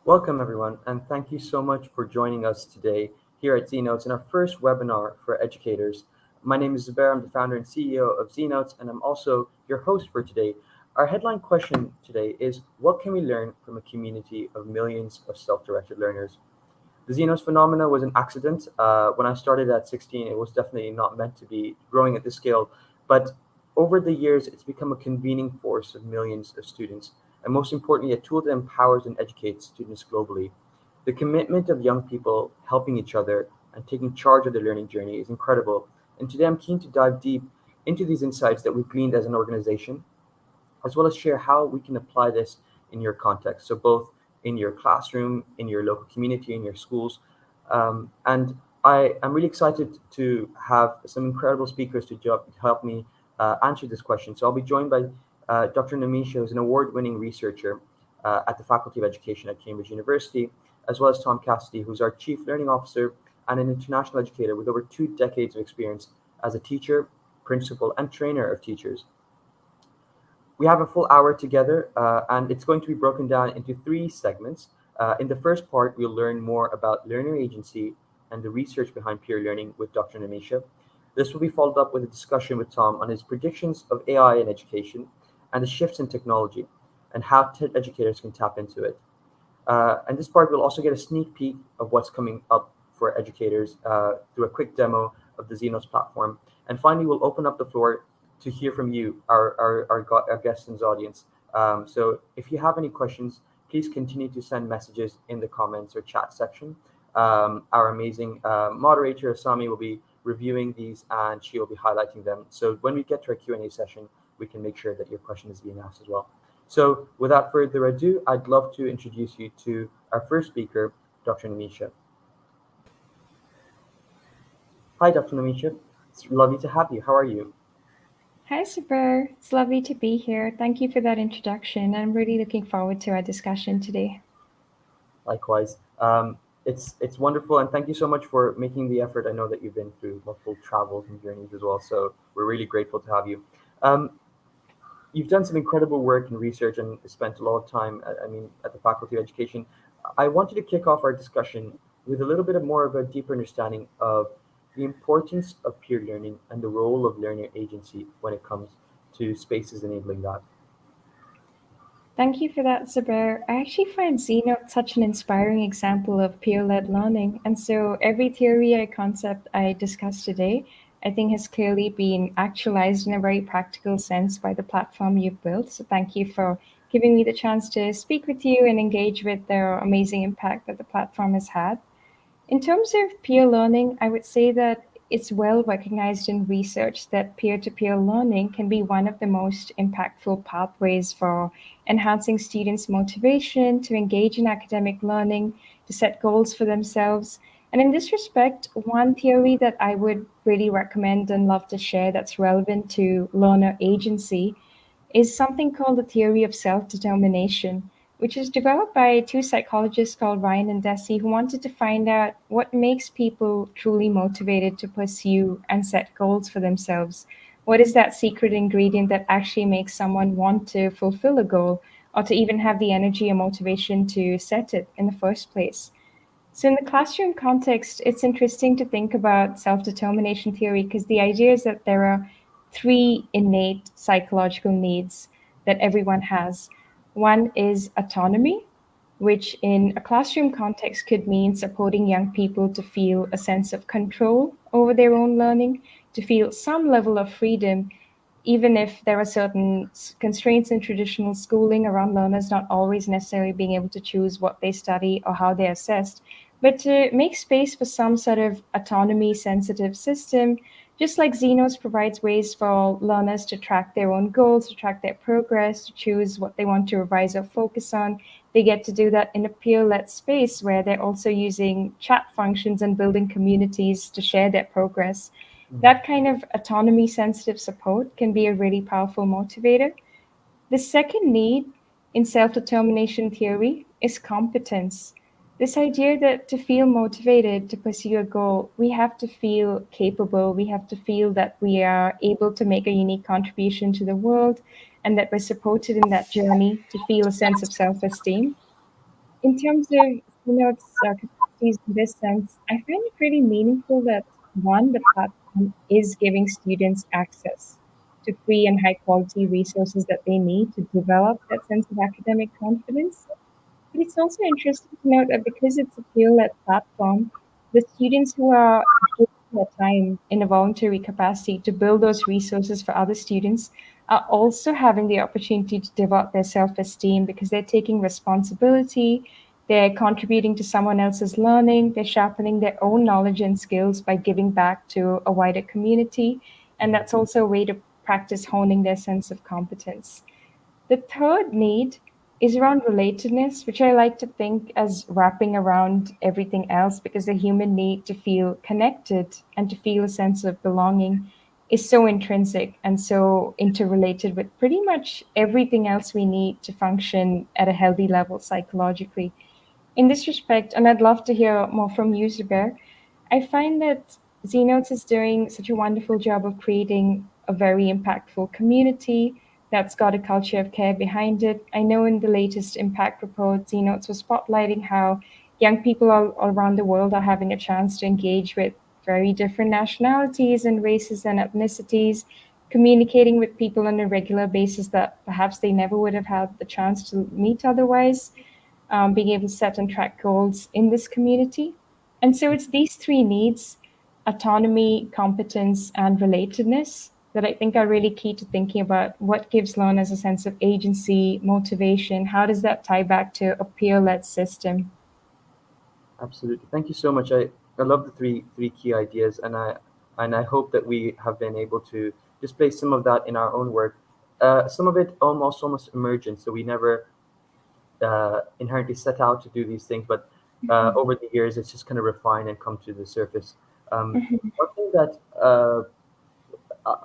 Welcome, everyone, and thank you so much for joining us today here at ZNotes in our first webinar for educators. My name is Zubair. I'm the founder and CEO of ZNotes, and I'm also your host for today. Our headline question today is, what can we learn from a community of millions of self-directed learners? The ZNotes phenomena was an accident. When I started at 16, it was definitely not meant to be growing at this scale, but over the years, it's become a convening force of millions of students, and most importantly, a tool that empowers and educates students globally. The commitment of young people helping each other and taking charge of their learning journey is incredible. And today I'm keen to dive deep into these insights that we've gleaned as an organization, as well as share how we can apply this in your context. So both in your classroom, in your local community, in your schools. And I am really excited to have some incredible speakers to help me answer this question. So I'll be joined by Dr. Nomisha, who's an award-winning researcher at the Faculty of Education at Cambridge University, as well as Tom Cassidy, who's our Chief Learning Officer and an international educator with over 2 decades of experience as a teacher, principal, and trainer of teachers. We have a full hour together, and it's going to be broken down into 3 segments. In the first part, we'll learn more about learner agency and the research behind peer learning with Dr. Nomisha. This will be followed up with a discussion with Tom on his predictions of AI in education and the shifts in technology and how educators can tap into it. And this part will also get a sneak peek of what's coming up for educators through a quick demo of the ZNotes platform. And finally, we'll open up the floor to hear from you, our guests and audience. So if you have any questions, please continue to send messages in the comments or chat section. Our amazing moderator, Sami, will be reviewing these and she will be highlighting them. So when we get to our Q&A session, we can make sure that your question is being asked as well. So without further ado, I'd love to introduce you to our first speaker, Dr. Nomisha. Hi, Dr. Nomisha. It's lovely to have you. How are you? Hi, Super. It's lovely to be here. Thank you for that introduction. I'm really looking forward to our discussion today. Likewise. It's wonderful, and thank you so much for making the effort. I know that you've been through multiple travels and journeys as well, so we're really grateful to have you. Um, you've done some incredible work and research and spent a lot of time, at the Faculty of Education. I wanted to kick off our discussion with a little bit of more of a deeper understanding of the importance of peer learning and the role of learner agency when it comes to spaces enabling that. Thank you for that, Zubair. I actually find ZNote such an inspiring example of peer-led learning. And so every theory or concept I discussed today, I think has clearly been actualized in a very practical sense by the platform you've built. So thank you for giving me the chance to speak with you and engage with the amazing impact that the platform has had. In terms of peer learning, I would say that it's well recognized in research that peer to peer learning can be one of the most impactful pathways for enhancing students' motivation to engage in academic learning, to set goals for themselves. And in this respect, one theory that I would really recommend and love to share that's relevant to learner agency is something called the theory of self determination, which was developed by 2 psychologists called Ryan and Deci, who wanted to find out what makes people truly motivated to pursue and set goals for themselves. What is that secret ingredient that actually makes someone want to fulfill a goal or to even have the energy or motivation to set it in the first place? So, in the classroom context, it's interesting to think about self determination theory because the idea is that there are 3 innate psychological needs that everyone has. One is autonomy, which in a classroom context could mean supporting young people to feel a sense of control over their own learning, to feel some level of freedom, even if there are certain constraints in traditional schooling around learners not always necessarily being able to choose what they study or how they're assessed, but to make space for some sort of autonomy sensitive system, just like Xenos provides ways for learners to track their own goals, to track their progress, to choose what they want to revise or focus on. They get to do that in a peer-led space where they're also using chat functions and building communities to share their progress. That kind of autonomy sensitive support can be a really powerful motivator. The second need in self determination theory is competence. This idea that to feel motivated to pursue a goal, we have to feel capable, we have to feel that we are able to make a unique contribution to the world and that we're supported in that journey to feel a sense of self esteem. In terms of capacities in this sense, I find it really meaningful that one, the platform is giving students access to free and high quality resources that they need to develop that sense of academic confidence. But it's also interesting to note that because it's a peer-led platform, the students who are giving their time in a voluntary capacity to build those resources for other students are also having the opportunity to develop their self-esteem because they're taking responsibility, they're contributing to someone else's learning, they're sharpening their own knowledge and skills by giving back to a wider community. And that's also a way to practice honing their sense of competence. The third need is around relatedness, which I like to think as wrapping around everything else because the human need to feel connected and to feel a sense of belonging is so intrinsic and so interrelated with pretty much everything else we need to function at a healthy level psychologically. In this respect, and I'd love to hear more from you, Zubair, I find that ZNotes is doing such a wonderful job of creating a very impactful community that's got a culture of care behind it. I know in the latest impact report, ZNotes was spotlighting how young people all around the world are having a chance to engage with very different nationalities and races and ethnicities, communicating with people on a regular basis that perhaps they never would have had the chance to meet otherwise, being able to set and track goals in this community. And so it's these three needs: autonomy, competence, and relatedness that I think are really key to thinking about what gives learners a sense of agency, motivation. How does that tie back to a peer led system? Absolutely. Thank you so much. I love the three key ideas, and I hope that we have been able to display some of that in our own work. Some of it almost emergent, so we never inherently set out to do these things, but over the years it's just kind of refined and come to the surface. Mhm, One thing that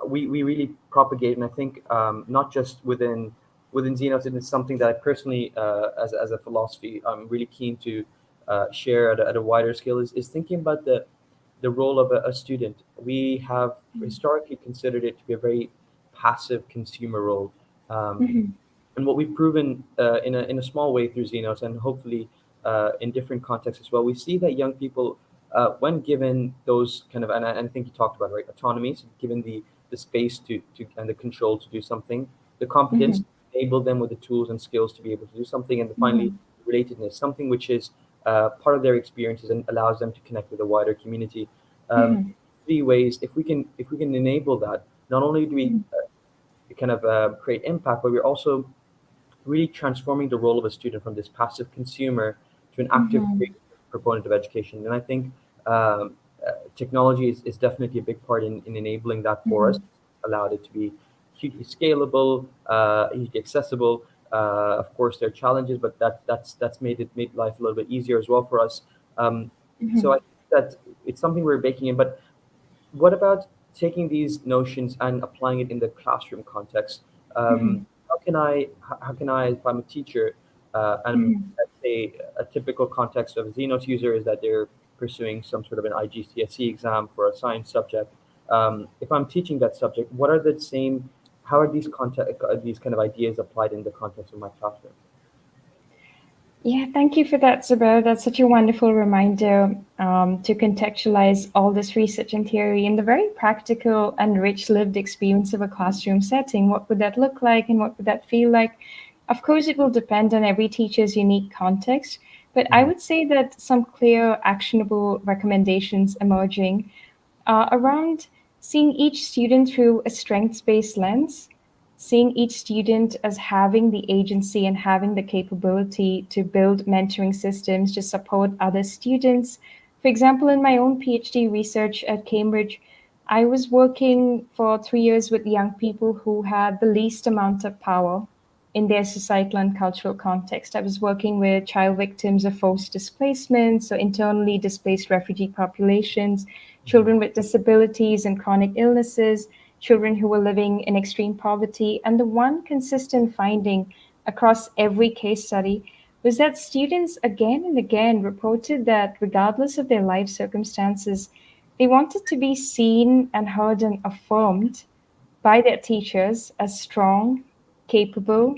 we really propagate, and I think not just within Xenos, it is something that I personally, as a philosophy, I'm really keen to share at a wider scale. Is thinking about the role of a student. We have historically considered it to be a very passive consumer role. Um, mhm, and what we've proven in a small way through Xenos and hopefully in different contexts as well, we see that young people, when given those kind of, and I think you talked about, right, autonomy, so given the space to and the control to do something, the competence, mhm, enable them with the tools and skills to be able to do something, and finally, mhm, relatedness, something which is part of their experiences and allows them to connect with a wider community. mhm, Three ways, if we can enable that, not only do we mhm, kind of create impact, but we're also really transforming the role of a student from this passive consumer to an active mhm, creative proponent of education. And I think technology is definitely a big part in enabling that for us, mhm, allowed it to be hugely scalable, hugely accessible. Of course, there are challenges, but that's made life a little bit easier as well for us. Um, so I mhm, think that it's something we're baking in. But what about taking these notions and applying it in the classroom context? mhm, How can I, if I'm a teacher, and mhm. let's say a typical context of a Xenos user is that they're pursuing some sort of an IGCSE exam for a science subject. If I'm teaching that subject, what are the same? How are these kind of ideas applied in the context of my classroom? Yeah, thank you for that, Zubair. That's such a wonderful reminder to contextualize all this research and theory in the very practical and rich lived experience of a classroom setting. What would that look like and what would that feel like? Of course, it will depend on every teacher's unique context, but I Mhm, would say that some clear, actionable recommendations emerging around seeing each student through a strengths based lens, seeing each student as having the agency and having the capability to build mentoring systems to support other students. For example, in my own PhD research at Cambridge, I was working for 3 years with young people who had the least amount of power in their societal and cultural context. I was working with child victims of forced displacement, so internally displaced refugee populations, mhm, children with disabilities and chronic illnesses, children who were living in extreme poverty. And the one consistent finding across every case study was that students again and again reported that regardless of their life circumstances, they wanted to be seen and heard and affirmed by their teachers as strong, capable,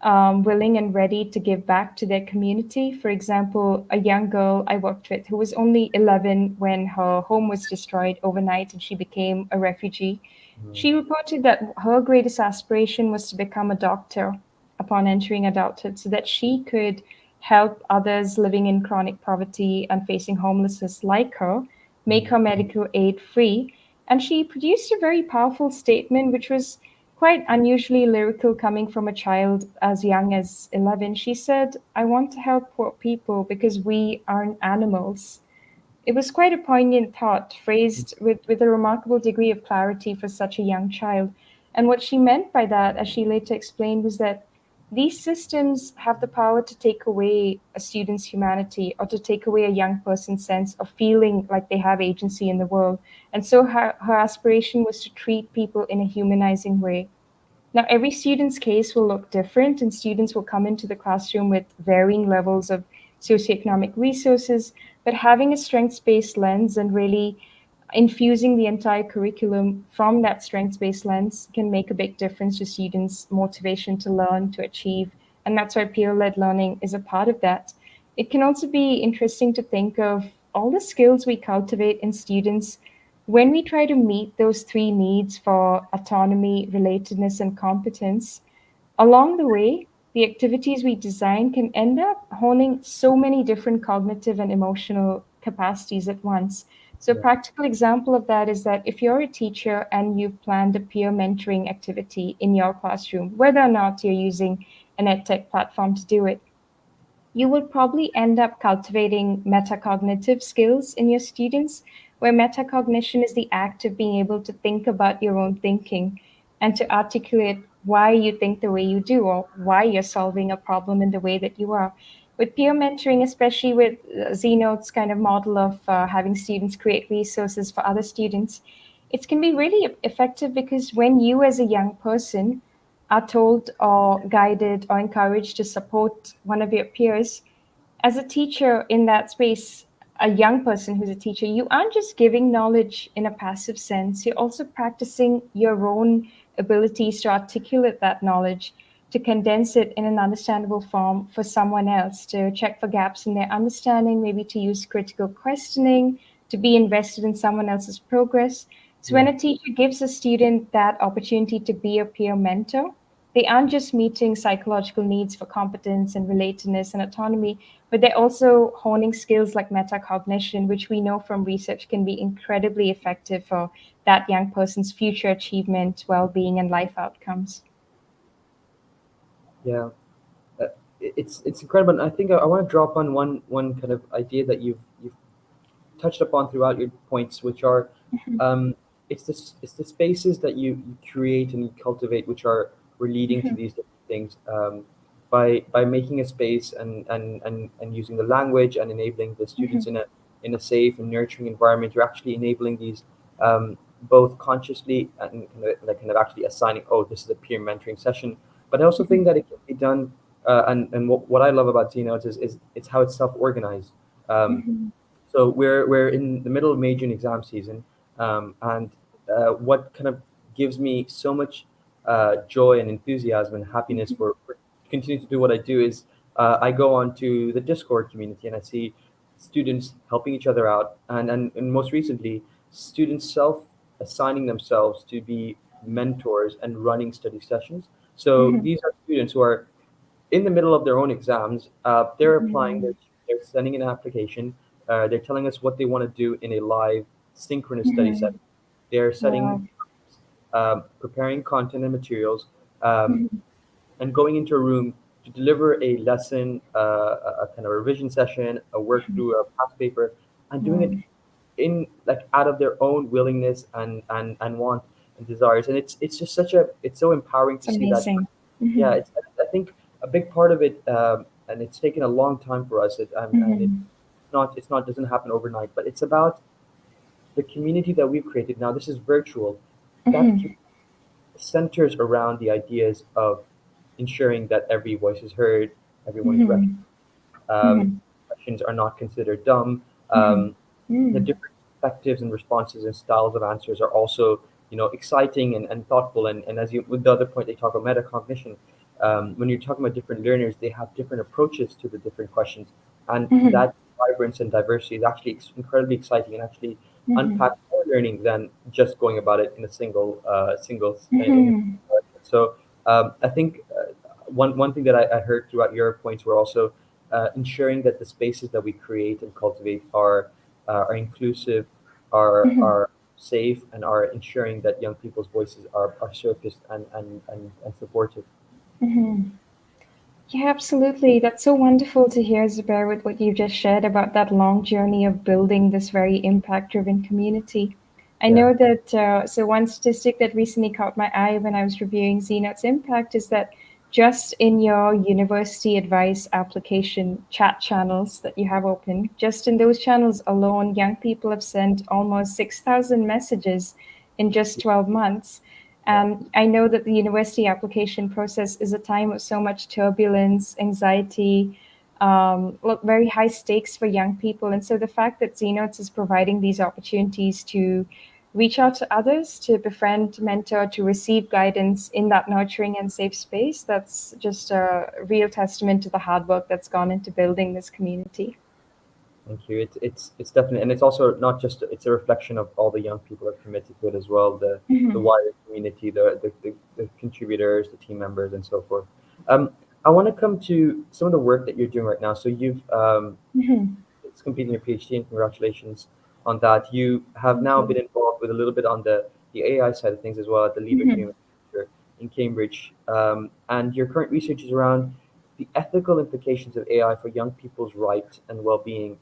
willing and ready to give back to their community. For example, a young girl I worked with who was only 11 when her home was destroyed overnight and she became a refugee. Mm, She reported that her greatest aspiration was to become a doctor upon entering adulthood so that she could help others living in chronic poverty and facing homelessness like her, make mm, her medical aid free. And she produced a very powerful statement, which was quite unusually lyrical coming from a child as young as 11. She said, I want to help poor people because we aren't animals. It was quite a poignant thought, phrased with a remarkable degree of clarity for such a young child. And what she meant by that, as she later explained, was that these systems have the power to take away a student's humanity or to take away a young person's sense of feeling like they have agency in the world. And so her aspiration was to treat people in a humanizing way. Now, every student's case will look different, and students will come into the classroom with varying levels of socioeconomic resources. But having a strengths based lens and really infusing the entire curriculum from that strengths based lens can make a big difference to students' motivation to learn, to achieve. And that's why peer led learning is a part of that. It can also be interesting to think of all the skills we cultivate in students when we try to meet those three needs for autonomy, relatedness, and competence. Along the way, the activities we design can end up honing so many different cognitive and emotional capacities at once. So, a yeah. practical example of that is that if you're a teacher and you've planned a peer mentoring activity in your classroom, whether or not you're using an edtech platform to do it, you will probably end up cultivating metacognitive skills in your students, where metacognition is the act of being able to think about your own thinking and to articulate why you think the way you do or why you're solving a problem in the way that you are. With peer mentoring, especially with ZNotes kind of model of having students create resources for other students, it can be really effective because when you, as a young person, are told or guided or encouraged to support one of your peers, as a teacher in that space, a young person who's a teacher, you aren't just giving knowledge in a passive sense, you're also practicing your own abilities to articulate that knowledge, to condense it in an understandable form for someone else, to check for gaps in their understanding, maybe to use critical questioning, to be invested in someone else's progress. So when Yeah. a teacher gives a student that opportunity to be a peer mentor, they aren't just meeting psychological needs for competence and relatedness and autonomy, but they're also honing skills like metacognition, which we know from research can be incredibly effective for that young person's future achievement, well being, and life outcomes. Yeah. Uh, it's incredible. And I think I want to drop on one kind of idea that you've touched upon throughout your points, which are um, it's the spaces that you create and you cultivate, which are we're leading to Mhm, these different things by making a space and using the language and enabling the students mhm, in a safe and nurturing environment. You're actually enabling these both consciously and kind of actually assigning, oh, this is a peer mentoring session. But I also think that it can be done. And what I love about Zenotes is it's how it's self-organized. Um, mhm, so we're in the middle of major exam season, and what kind of gives me so much joy and enthusiasm and happiness mhm, for continuing to do what I do is I go on to the Discord community and I see students helping each other out, and most recently, students self assigning themselves to be mentors and running study sessions. So mhm, these are students who are in the middle of their own exams. They're applying, mhm. they're sending an application, they're telling us what they want to do in a live synchronous study Mhm. setting. They're setting, Wow. preparing content and materials, um, Mhm, and going into a room to deliver a lesson, a kind of revision session, a work mhm. through a past paper, and doing it Wow. in like out of their own willingness and want and desires. And it's just such a it's so empowering to It's see that. amazing. Yeah, Mhm, it's I think a big part of it, and it's taken a long time for us. And mhm, it's not doesn't happen overnight, but it's about the community that we've created. Now this is virtual. That mhm, centers around the ideas of ensuring that every voice is heard, everyone is recognized, mhm, um, mhm, questions are not considered dumb. mhm, The mhm, different perspectives and responses and styles of answers are also exciting and thoughtful. And as you with the other point they talk about metacognition, when you're talking about different learners, they have different approaches to the different questions, and Mhm. that vibrance and diversity is actually incredibly exciting and actually Mhm. unpacks more learning than just going about it in a single in a Mhm. so I think one thing that I heard throughout your points were also ensuring that the spaces that we create and cultivate are inclusive, Mhm. are safe, and are ensuring that young people's voices are surfaced and supported. Mhm. Yeah, absolutely. That's so wonderful to hear, Zubair, with what you just shared about that long journey of building this very impact driven community. I Yeah. know that, so one statistic that recently caught my eye when I was reviewing ZNotes Impact is that just in your university advice application chat channels that you have open, just in those channels alone, young people have sent almost 6,000 messages in just 12 months. Yeah. And I know that the university application process is a time of so much turbulence, anxiety, look, very high stakes for young people. And so the fact that ZNotes is providing these opportunities to reach out to others, to befriend, mentor, to receive guidance in that nurturing and safe space, that's just a real testament to the hard work that's gone into building this community. Thank you. It's definitely, and it's also not just, it's a reflection of all the young people that are committed to it as well. The Mhm. wider community, the contributors, the team members, and so forth. Um, I want to come to some of the work that you're doing right now. So you've Mhm. it's completing your PhD, and congratulations on that. You have Thank now you. been involved with a little bit on the AI side of things as well at the Mhm. Human Center in Cambridge, and your current research is around the ethical implications of AI for young people's right and well-being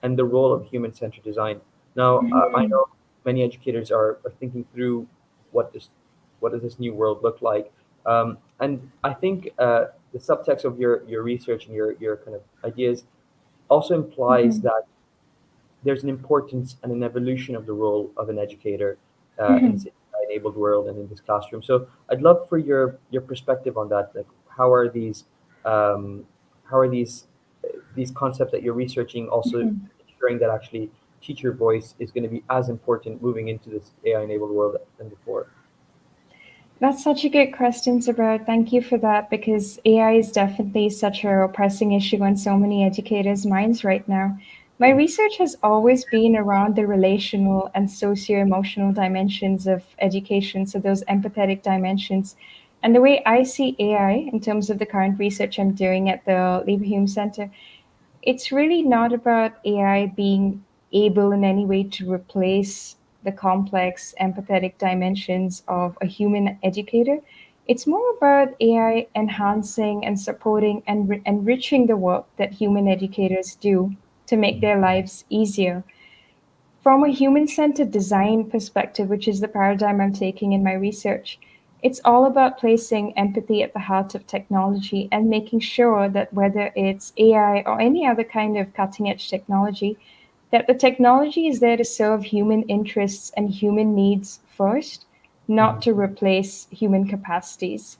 and the role of human-centered design. Now, I Mhm. know many educators are thinking through what this what does this new world look like, and I think the subtext of your research and your kind of ideas also implies Mhm. that there's an importance and an evolution of the role of an educator in this Mhm. enabled world and in this classroom. So I'd love for your perspective on that. Like, how are um, these concepts that you're researching also Mhm. ensuring that actually teacher voice is going to be as important moving into this AI enabled world than before? That's such a good question, Sabra. Thank you for that because AI is definitely such a pressing issue on so many educators' minds right now. My Mhm. research has always been around the relational and socio-emotional dimensions of education, so those empathetic dimensions. And the way I see AI in terms of the current research I'm doing at the Hume Center, it's really not about AI being able in any way to replace the complex empathetic dimensions of a human educator. It's more about AI enhancing and supporting and enriching the work that human educators do to make their lives easier. From a human centered design perspective, which is the paradigm I'm taking in my research, it's all about placing empathy at the heart of technology and making sure that whether it's AI or any other kind of cutting edge technology, that the technology is there to serve human interests and human needs first, not Mhm. to replace human capacities.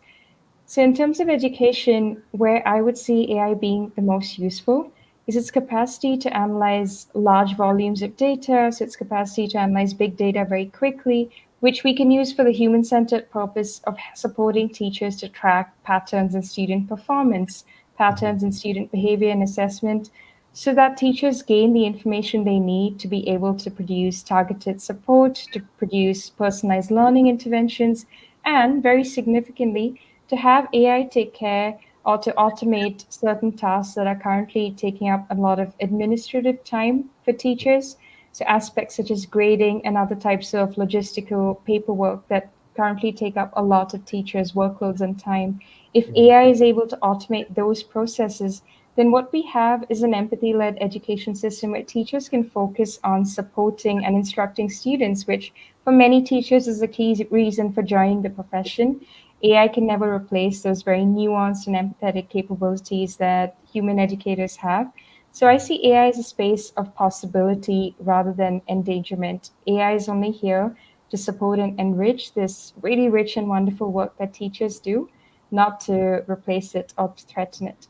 So, in terms of education, where I would see AI being the most useful is its capacity to analyze large volumes of data, so its capacity to analyze big data very quickly, which we can use for the human centered purpose of supporting teachers to track patterns in student performance, Mhm. patterns in student behavior and assessment, so that teachers gain the information they need to be able to produce targeted support, to produce personalized learning interventions, and very significantly, to have AI take care or to automate certain tasks that are currently taking up a lot of administrative time for teachers. So, aspects such as grading and other types of logistical paperwork that currently take up a lot of teachers' workloads and time. If Mhm. AI is able to automate those processes, then what we have is an empathy led education system where teachers can focus on supporting and instructing students, which for many teachers is a key reason for joining the profession. AI can never replace those very nuanced and empathetic capabilities that human educators have. So I see AI as a space of possibility rather than endangerment. AI is only here to support and enrich this really rich and wonderful work that teachers do, not to replace it or to threaten it.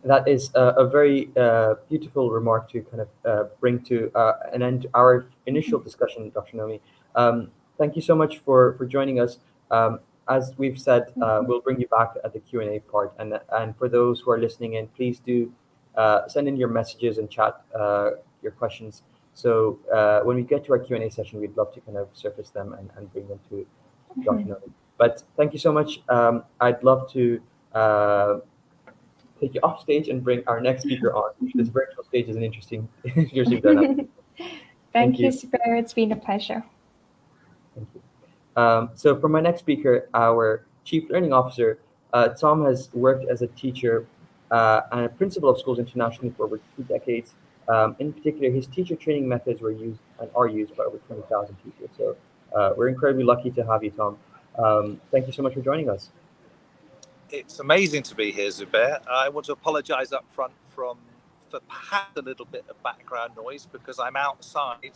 That is a very beautiful remark to kind of bring to an end to our initial discussion, Dr. Nomi. Thank you so much for joining us. Um, as we've said, we'll bring you back at the Q&A part. And for those who are listening in, please do send in your messages and chat your questions. So when we get to our Q&A session, we'd love to kind of surface them and bring them to Dr. Nomi. But thank you so much. I'd love to take you off stage and bring our next speaker on. This virtual stage is an interesting dynamic. Thank you, Zubair. It's been a pleasure. Thank you. So for my next speaker, our Chief Learning Officer, Tom has worked as a teacher and a principal of schools internationally for over 2 decades. In particular, his teacher training methods were used and are used by over 20,000 teachers. So we're incredibly lucky to have you, Tom. Thank you so much for joining us. It's amazing to be here, Zubair. I want to apologize up front for perhaps a little bit of background noise because I'm outside,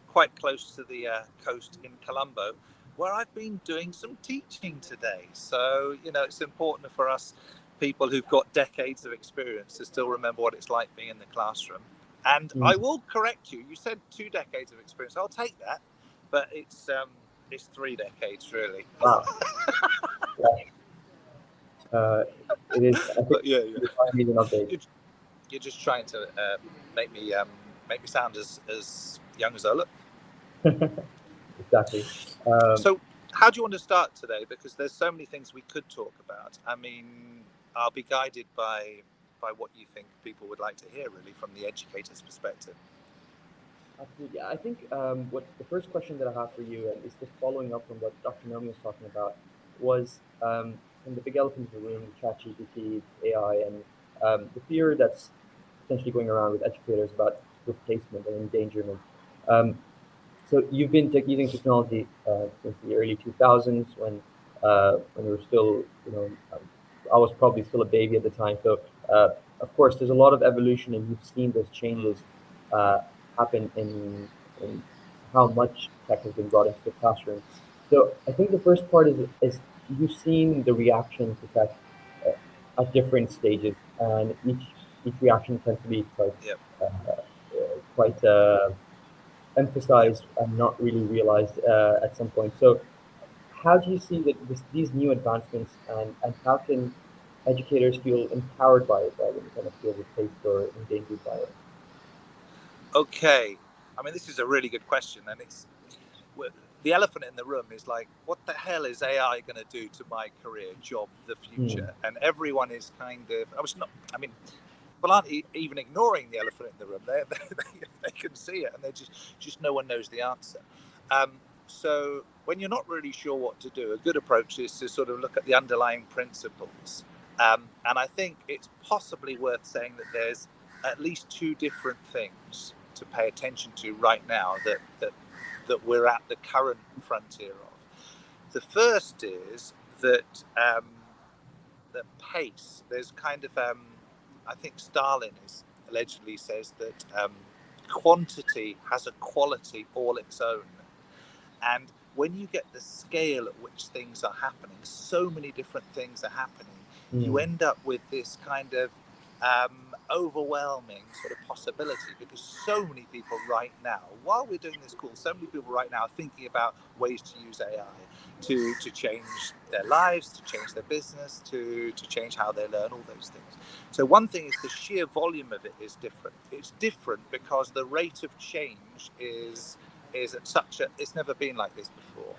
quite close to the coast in Colombo, where I've been doing some teaching today. So, it's important for us people who've got decades of experience to still remember what it's like being in the classroom. And I will correct you. You said 2 decades of experience. I'll take that, but it's 3 decades really. Wow. It is. I think I need an update. You're just trying to make me sound as young as I look. Exactly. So, how do you want to start today? Because there's so many things we could talk about. I mean, I'll be guided by what you think people would like to hear, really, from the educator's perspective. Absolutely. I think what the first question that I have for you, and is just following up from what Dr. Nomi was talking about, was from the big elephant in the room, ChatGPT, AI, and the fear that's essentially going around with educators about replacement and endangerment. So you've been using technology since the early 2000s when we were still, I was probably still a baby at the time. So of course, there's a lot of evolution, and you've seen those changes happen in how much tech has been brought into the classroom. So I think the first part is you've seen the reaction to tech at different stages, and each reaction tends to be quite emphasized and not really realized at some point. So how do you see these new advancements, and how can educators feel empowered by it rather than kind of feel replaced or endangered by it? Okay, I mean, this is a really good question, and the elephant in the room is like, what the hell is AI going to do to my career, job, the future? And everyone is kind of, aren't even ignoring the elephant in the room. They can see it, and they just no one knows the answer. So when you're not really sure what to do, a good approach is to sort of look at the underlying principles. And I think it's possibly worth saying that there's at least 2 different things to pay attention to right now that we're at the current frontier of. The first is that the pace. There's kind of I think Stalin allegedly says that quantity has a quality all its own. And when you get the scale at which things are happening, so many different things are happening, you end up with this kind of overwhelming sort of possibility, because so many people right now, while we're doing this course, so many people right now are thinking about ways to use AI to change their lives, to change their business, to change how they learn, all those things. So one thing is the sheer volume of it is different. It's different because the rate of change is at it's never been like this before.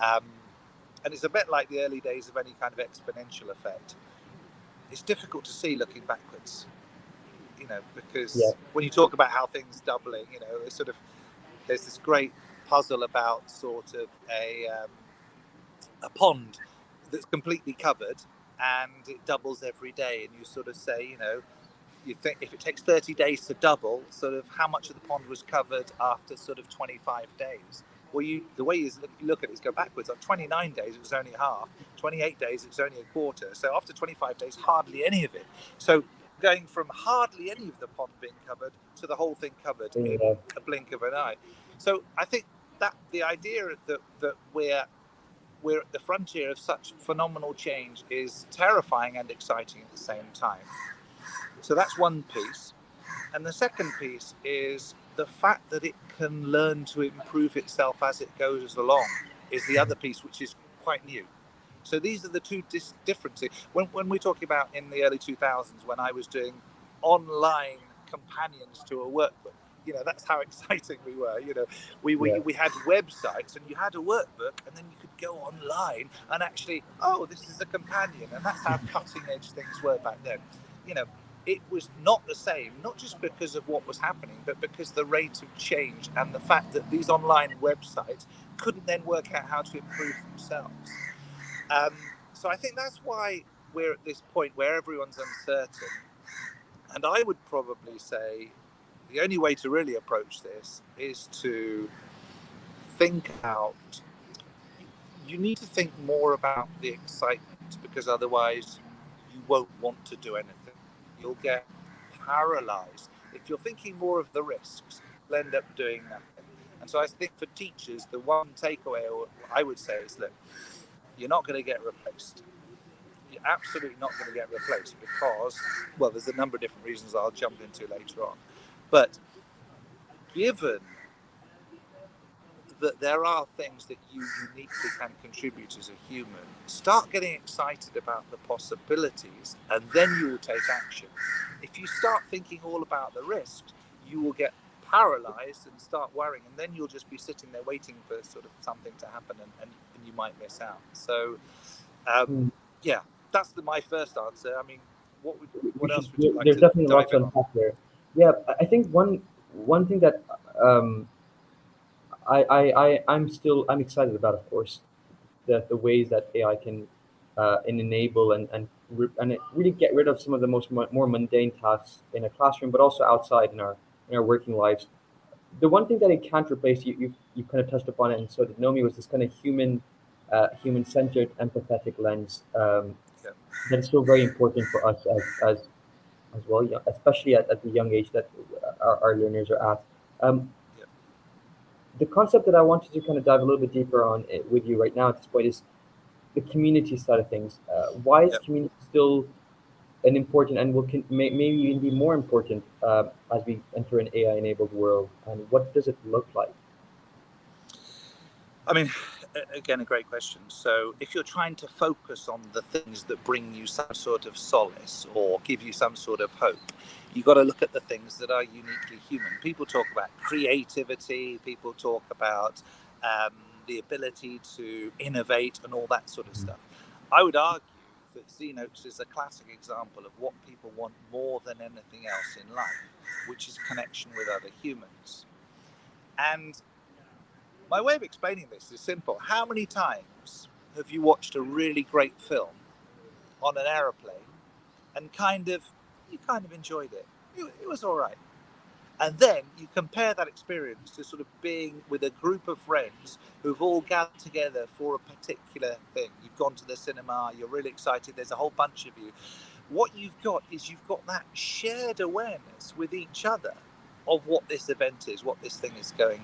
And it's a bit like the early days of any kind of exponential effect. It's difficult to see looking backwards, because when you talk about how things doubling, it's sort of, there's this great puzzle about sort of a pond that's completely covered and it doubles every day, and you sort of say, you think if it takes 30 days to double, sort of how much of the pond was covered after sort of 25 days? Well, the way you look at it is go backwards. On 29 days, it was only half. 28 days, it was only a quarter. So after 25 days, hardly any of it. So going from hardly any of the pond being covered to the whole thing covered in a blink of an eye. So I think that the idea that we're at the frontier of such phenomenal change is terrifying and exciting at the same time. So that's one piece. And the second piece is the fact that it can learn to improve itself as it goes along is the other piece, which is quite new. So these are the two differences. When we're talking about in the early 2000s, when I was doing online companions to a workbook, that's how exciting we were. We had websites, and you had a workbook, and then you could go online and actually, this is a companion, and that's how cutting edge things were back then. It was not the same, not just because of what was happening, but because the rate of change and the fact that these online websites couldn't then work out how to improve themselves. So I think that's why we're at this point where everyone's uncertain. And I would probably say the only way to really approach this is to think out. You need to think more about the excitement, because otherwise you won't want to do anything. You'll get paralyzed. If you're thinking more of the risks, you'll end up doing nothing. And so I think for teachers, the one takeaway I would say is, look, you're not going to get replaced. You're absolutely not going to get replaced because, well, there's a number of different reasons I'll jump into later on. But given that there are things that you uniquely can contribute as a human, start getting excited about the possibilities, and then you will take action. If you start thinking all about the risks, you will get paralyzed and start worrying, and then you'll just be sitting there waiting for sort of something to happen, and you might miss out. So yeah, that's my first answer. I mean, what else would you like There's to definitely dive lots to in on? unpack there. Yeah, I think one thing that I'm excited about, of course, the ways that AI can enable and it really get rid of some of the more mundane tasks in a classroom, but also outside in our working lives. The one thing that it can't replace, you kind of touched upon it, and so did Nomi, was this kind of human centered, empathetic lens Yeah. that is still very important for us as well, especially at the young age that our learners are at. Um, Yeah. the concept that I wanted to kind of dive a little bit deeper on it with you right now at this point is the community side of things. Why is Yeah. community still an important and maybe even be more important as we enter an AI-enabled world? And what does it look like? I mean, again, a great question. So if you're trying to focus on the things that bring you some sort of solace or give you some sort of hope, you've got to look at the things that are uniquely human. People talk about creativity, people talk about the ability to innovate and all that sort of stuff. I would argue that ZNotes is a classic example of what people want more than anything else in life, which is connection with other humans. And my way of explaining this is simple. How many times have you watched a really great film on an aeroplane and you kind of enjoyed it? It was all right. And then you compare that experience to sort of being with a group of friends who've all gathered together for a particular thing. You've gone to the cinema, you're really excited, there's a whole bunch of you. What you've got is you've got that shared awareness with each other of what this event is, what this thing is going,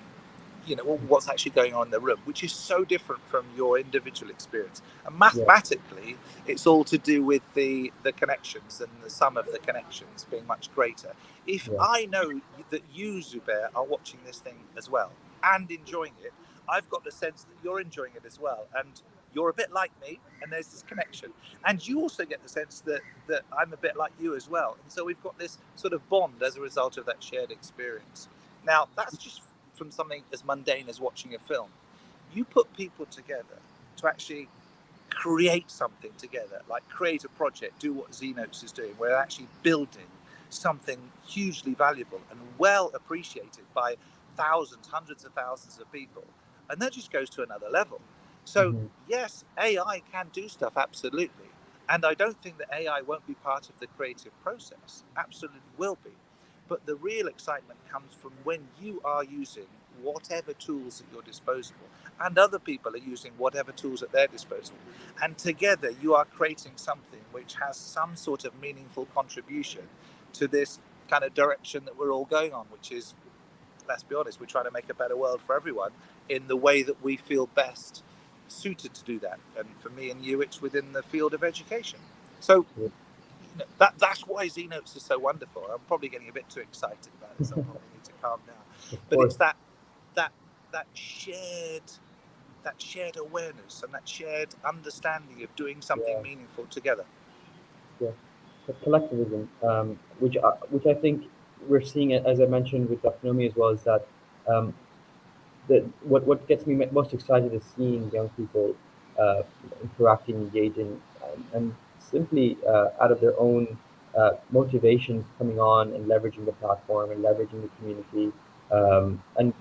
what's actually going on in the room, which is so different from your individual experience. And mathematically, it's all to do with the connections and the sum of the connections being much greater. If I know that you, Zubair, are watching this thing as well and enjoying it, I've got the sense that you're enjoying it as well, and you're a bit like me, and there's this connection. And you also get the sense that I'm a bit like you as well. And so we've got this sort of bond as a result of that shared experience. Now, that's just from something as mundane as watching a film. You put people together to actually create something together, like create a project, do what ZNotes is doing. We're actually building something hugely valuable and well appreciated by thousands, hundreds of thousands of people. And that just goes to another level. So yes, AI can do stuff, absolutely. And I don't think that AI won't be part of the creative process. Absolutely will be. But the real excitement comes from when you are using whatever tools at your disposal and other people are using whatever tools at their disposal. And together you are creating something which has some sort of meaningful contribution to this kind of direction that we're all going on, which is, let's be honest, we're trying to make a better world for everyone in the way that we feel best suited to do that. And for me and you, it's within the field of education. So that's why ZNotes is so wonderful. I'm probably getting a bit too excited about this. I probably need to calm down. But it's that that shared awareness and that shared understanding of doing something meaningful together. Yeah, the collectivism, which I think we're seeing, as I mentioned with Dr. Nomi as well, is that um, what gets me most excited is seeing young people uh, interacting, engaging, and simply out of their own motivations coming on and leveraging the platform and leveraging the community, and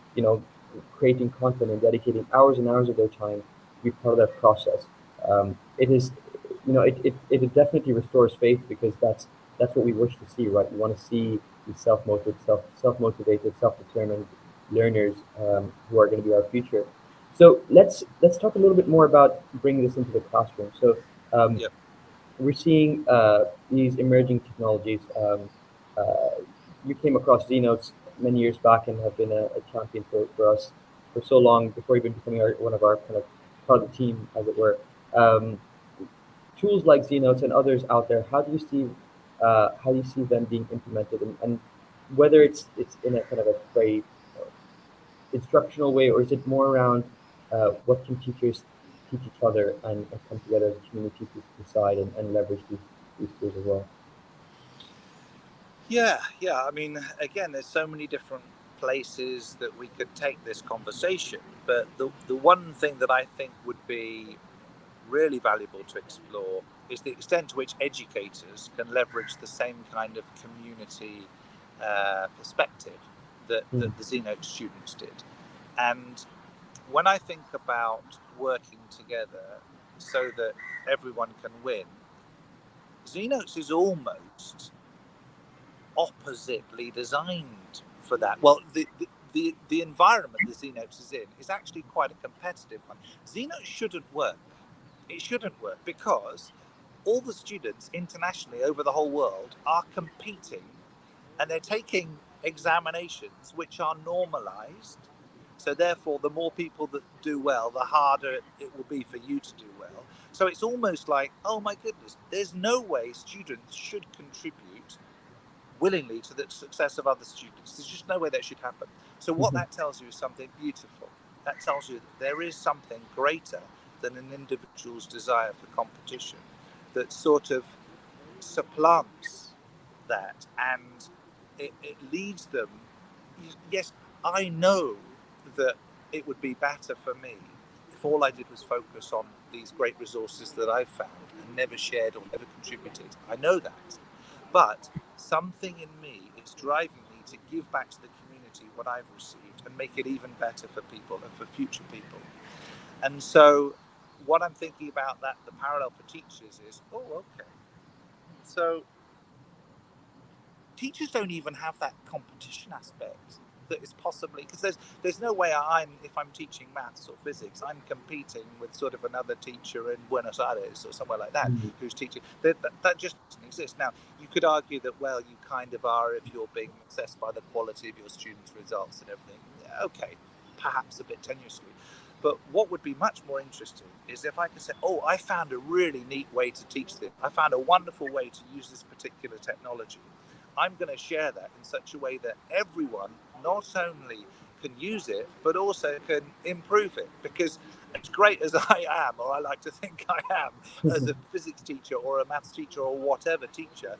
creating content and dedicating hours and hours of their time to be part of that process. It is, it definitely restores faith, because that's what we wish to see, right? We want to see these self-motivated, self-determined learners who are going to be our future. So let's talk a little bit more about bringing this into the classroom. So um, Yep. we're seeing these emerging technologies. You came across ZNotes many years back and have been a champion for us for so long before even becoming one of our kind of part of the team, as it were. Um, Tools like ZNotes and others out there, how do you see them being implemented, and whether it's in a kind of a very instructional way, or is it more around what can teachers teach each other and come together as a community to decide and leverage these tools as well? Yeah. I mean, again, there's so many different places that we could take this conversation, but the one thing that I think would be really valuable to explore is the extent to which educators can leverage the same kind of community perspective that Mm. the ZNotes students did. And when I think about working together so that everyone can win, ZNotes is almost oppositely designed for that. Well, the environment that ZNotes is in is actually quite a competitive one. ZNotes shouldn't work. It shouldn't work because all the students internationally over the whole world are competing, and they're taking examinations which are normalized. So therefore, the more people that do well, the harder it will be for you to do well. So it's almost like, oh my goodness, there's no way students should contribute willingly to the success of other students. There's just no way that should happen. So what Mhm. that tells you is something beautiful. That tells you that there is something greater than an individual's desire for competition that sort of supplants that, and it leads them. Yes, I know that it would be better for me if all I did was focus on these great resources that I've found and never shared or never contributed. I know that. But something in me is driving me to give back to the community what I've received and make it even better for people and for future people. And so what I'm thinking about, that the parallel for teachers is, oh, okay. So teachers don't even have that competition aspect that is possibly, because there's no way if I'm teaching maths or physics, I'm competing with sort of another teacher in Buenos Aires or somewhere like that Mm. who's teaching. That just doesn't exist. Now you could argue that, well, you kind of are if you're being assessed by the quality of your students' results and everything. Okay, perhaps a bit tenuously. But what would be much more interesting is if I could say, oh, I found a really neat way to teach this. I found a wonderful way to use this particular technology. I'm going to share that in such a way that everyone not only can use it, but also can improve it. Because as great as I am, or I like to think I am, as a physics teacher or a maths teacher or whatever teacher,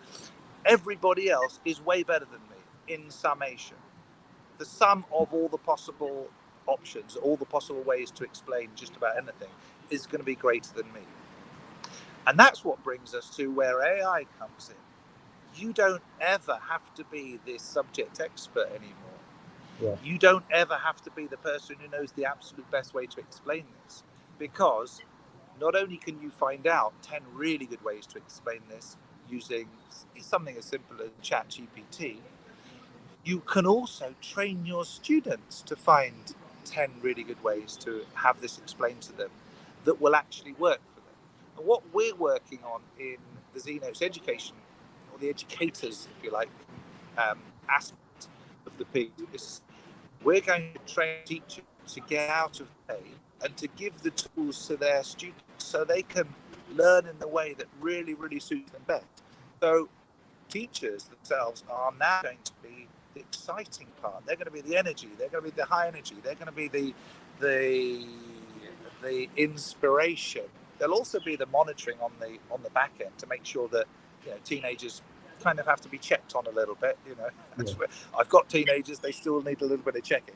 everybody else is way better than me in summation. The sum of all the possible options, all the possible ways to explain just about anything is going to be greater than me. And that's what brings us to where AI comes in. You don't ever have to be this subject expert anymore. Yeah. You don't ever have to be the person who knows the absolute best way to explain this, because not only can you find out 10 really good ways to explain this using something as simple as ChatGPT, you can also train your students to find 10 really good ways to have this explained to them that will actually work for them. And what we're working on in the ZNotes education, or the educators, if you like, aspect of the piece, is we're going to train teachers to get out of the way and to give the tools to their students so they can learn in the way that really, really suits them best. So teachers themselves are now going to be the exciting part. They're going to be the energy. They're going to be the high energy. They're going to be the the inspiration. There'll also be the monitoring on the back end to make sure that teenagers kind of have to be checked on a little bit. I've got teenagers; they still need a little bit of checking.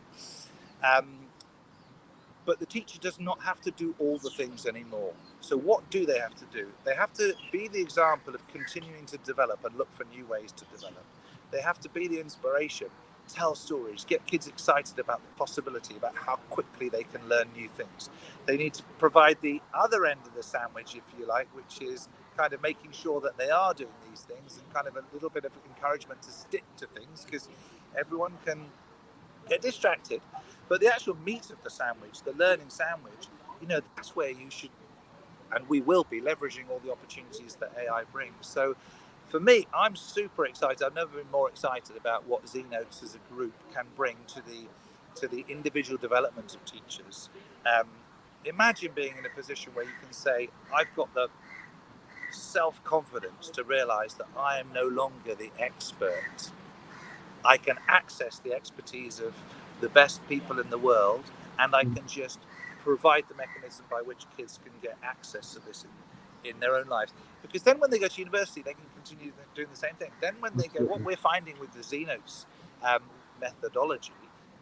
But the teacher does not have to do all the things anymore. So what do they have to do? They have to be the example of continuing to develop and look for new ways to develop. They have to be the inspiration, tell stories, get kids excited about the possibility, about how quickly they can learn new things. They need to provide the other end of the sandwich, if you like, which is kind of making sure that they are doing these things and kind of a little bit of encouragement to stick to things, because everyone can get distracted. But the actual meat of the sandwich, the learning sandwich, that's where you should, and we will be, leveraging all the opportunities that AI brings. So for me, I'm super excited. I've never been more excited about what ZNotes as a group can bring to the individual development of teachers. Imagine being in a position where you can say, I've got the self-confidence to realize that I am no longer the expert. I can access the expertise of the best people in the world, and I can just provide the mechanism by which kids can get access to this in their own lives. Because then when they go to university, they can continue doing the same thing. Then when they go, what we're finding with the ZNotes methodology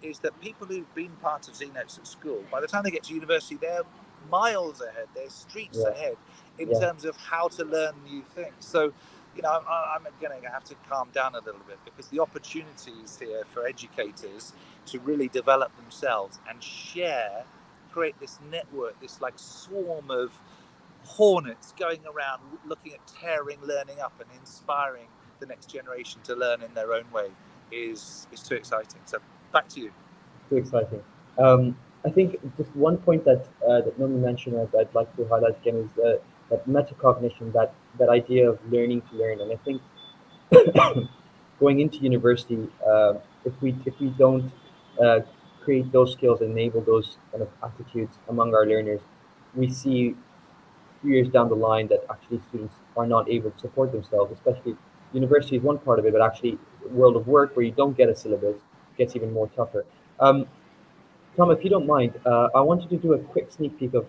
is that people who've been part of ZNotes at school, by the time they get to university, they're miles ahead, they're streets ahead in terms of how to learn new things. So I'm going to have to calm down a little bit, because the opportunities here for educators to really develop themselves and create this network, this like swarm of hornets going around looking at tearing learning up and inspiring the next generation to learn in their own way is too exciting. So back to you. Too exciting. I think just one point that Nomi mentioned that I'd like to highlight again is that metacognition, that idea of learning to learn. And I think going into university, if we don't create those skills and enable those kind of attitudes among our learners, we see a few years down the line that actually students are not able to support themselves. Especially university is one part of it, but actually world of work where you don't get a syllabus gets even more tougher. Tom, if you don't mind, I wanted to do a quick sneak peek of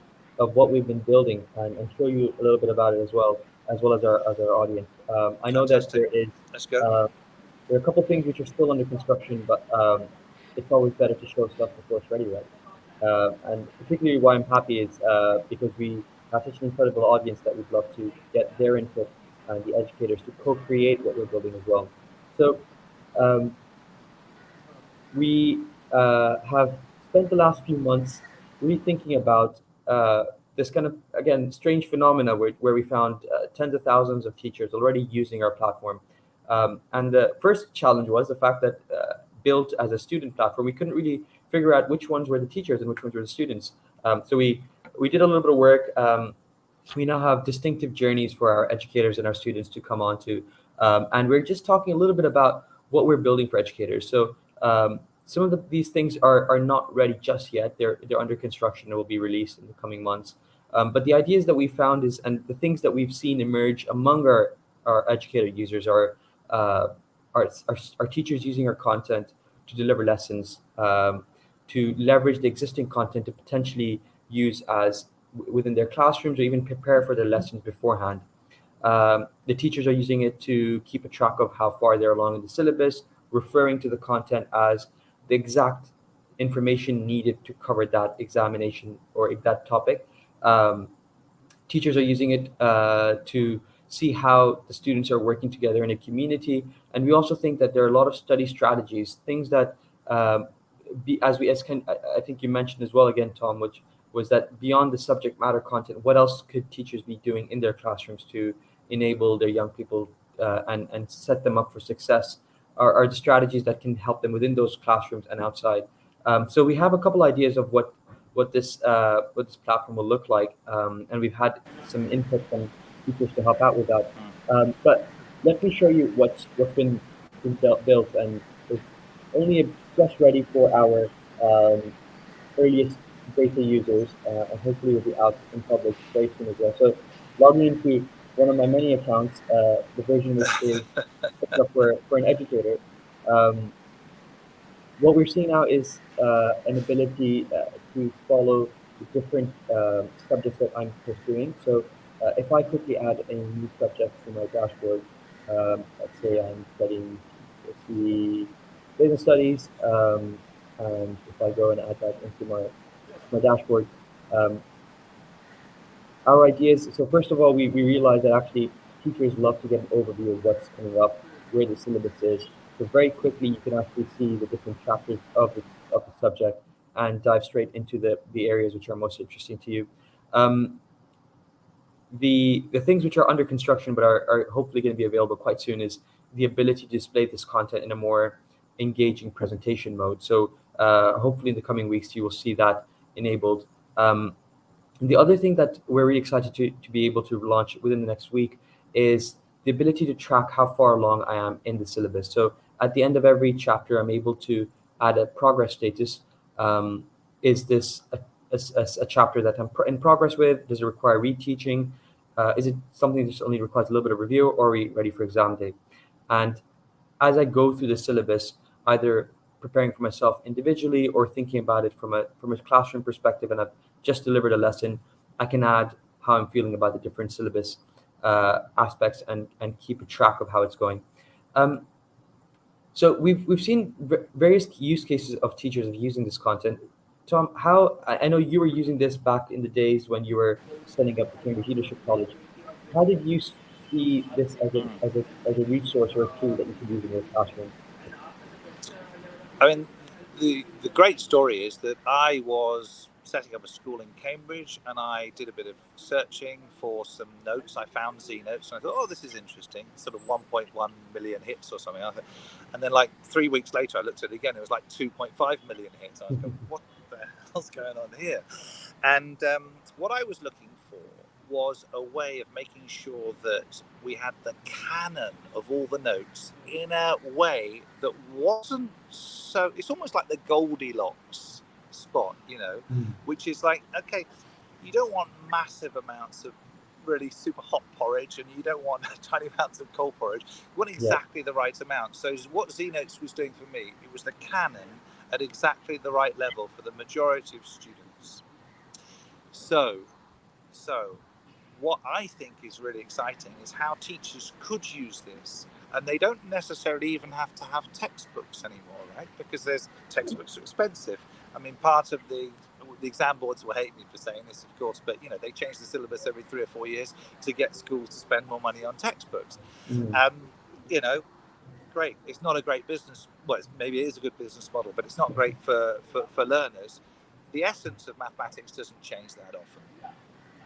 what we've been building and show you a little bit about it as well as our audience. I know that Let's go. there are a couple of things which are still under construction, but it's always better to show stuff before it's ready, right? And particularly why I'm happy is because we have such an incredible audience that we'd love to get their input and the educators to co-create what we're building as well. So we have spent the last few months really thinking about this kind of, again, strange phenomena where we found tens of thousands of teachers already using our platform. And the first challenge was the fact that built as a student platform, we couldn't really figure out which ones were the teachers and which ones were the students. So we did a little bit of work. We now have distinctive journeys for our educators and our students to come on to. And we're just talking a little bit about what we're building for educators. So some of these things are not ready just yet. They're under construction and will be released in the coming months. But the ideas that we found and the things that we've seen emerge among our educator users are teachers using our content to deliver lessons, to leverage the existing content to potentially use within their classrooms or even prepare for their lessons beforehand. The teachers are using it to keep a track of how far they're along in the syllabus, referring to the content as the exact information needed to cover that examination or that topic. Teachers are using it to see how the students are working together in a community. And we also think that there are a lot of study strategies, things that, I think you mentioned as well again, Tom, which was that beyond the subject matter content, what else could teachers be doing in their classrooms to enable their young people and set them up for success? Are the strategies that can help them within those classrooms and outside. So we have a couple ideas of what this platform will look like, and we've had some input from teachers to help out with that. But let me show you what's been built, and it's only just ready for our earliest beta users, and hopefully will be out in public very soon as well. So logging into one of my many accounts, the version which is for an educator. What we're seeing now is an ability to follow the different subjects that I'm pursuing. So if I quickly add a new subject to my dashboard, let's say I'm studying the business studies, and if I go and add that into my dashboard, um, our ideas. So first of all, we realize that actually teachers love to get an overview of what's coming up, where the syllabus is. So very quickly, you can actually see the different chapters of the subject and dive straight into the areas which are most interesting to you. Um, the things which are under construction but are hopefully going to be available quite soon is the ability to display this content in a more engaging presentation mode. So hopefully in the coming weeks, you will see that enabled. Um, the other thing that we're really excited to be able to launch within the next week is the ability to track how far along I am in the syllabus. So at the end of every chapter, I'm able to add a progress status. Is this a chapter that I'm in progress with? Does it require reteaching? Is it something that just only requires a little bit of review, or are we ready for exam day? And as I go through the syllabus, either preparing for myself individually or thinking about it from a classroom perspective, and I've just delivered a lesson, I can add how I'm feeling about the different syllabus aspects and keep a track of how it's going. Um, so we've seen various use cases of teachers of using this content. Tom, how I know you were using this back in the days when you were setting up the Cambridge Leadership College. How did you see this as a resource or a tool that you could use in your classroom? I mean, the great story is that I was setting up a school in Cambridge, and I did a bit of searching for some notes. I found ZNotes, and I thought, oh, this is interesting. Sort of 1.1 million hits or something. And then, like 3 weeks later, I looked at it again. It was like 2.5 million hits. I was going, what the hell's going on here? And what I was looking for was a way of making sure that we had the canon of all the notes in a way that wasn't so. It's almost like the Goldilocks spot, which is like, okay, you don't want massive amounts of really super hot porridge, and you don't want tiny amounts of cold porridge. You want exactly the right amount. So what ZNotes was doing for me, it was the canon at exactly the right level for the majority of students. So what I think is really exciting is how teachers could use this, and they don't necessarily even have to have textbooks anymore, right? Because textbooks are expensive. I mean, part of the exam boards will hate me for saying this, of course, but they change the syllabus every 3 or 4 years to get schools to spend more money on textbooks. Great. It's not a great business. Well, maybe it is a good business model, but it's not great for learners. The essence of mathematics doesn't change that often.